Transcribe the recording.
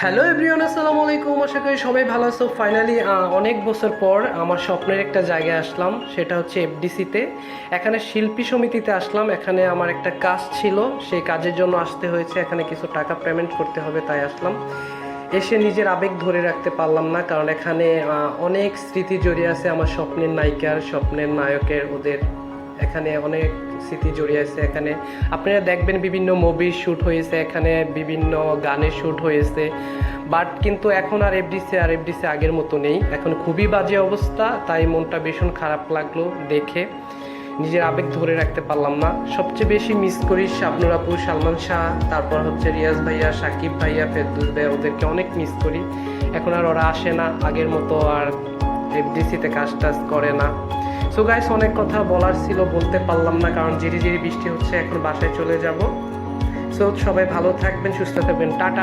Hello everyone, আসসালামু আলাইকুম। আশা করি সবাই ভালো আছো। ফাইনালি অনেক বছর পর আমার স্বপ্নের একটা জায়গায় আসলাম, সেটা হচ্ছে এফডিসিতে। এখানে শিল্পী সমিতিতে আসলাম। এখানে আমার একটা কাজ ছিল, সেই কাজের জন্য আসতে হয়েছে। এখানে কিছু টাকা পেমেন্ট করতে হবে, তাই আসলাম। এসে নিজের আবেগ ধরে রাখতে পারলাম না, কারণ এখানে অনেক স্মৃতি জড়িয়ে আছে আমার স্বপ্নের নায়িকার, স্বপ্নের নায়কের। ওদের এখানে অনেক স্মৃতি জড়িয়ে আছে। এখানে আপনারা দেখবেন বিভিন্ন মুভির শ্যুট হয়েছে, এখানে বিভিন্ন গানের শ্যুট হয়েছে। বাট কিন্তু এখন আর এফডিসি আগের মতো নেই, এখন খুবই বাজে অবস্থা। তাই মনটা ভীষণ খারাপ লাগলো দেখে, নিজের আবেগ ধরে রাখতে পারলাম না। সবচেয়ে বেশি মিস করি শাবনূর আপু, সালমান শাহ, তারপর হচ্ছে রিয়াজ ভাইয়া, সাকিব ভাইয়া, ফেরদৌস ভাইয়া, ওদেরকে অনেক মিস করি। এখন আর ওরা আসে না, আগের মতো আর এফডিসিতে কাজ টাজ করে না। সো গাইস, অনেক কথা বলার ছিল, বলতে পারলাম না, কারণ ঝিরি ঝিরি বৃষ্টি হচ্ছে। এখন বাসায় চলে যাব। সো সবাই ভালো থাকবেন, সুস্থ থাকবেন, টাটা।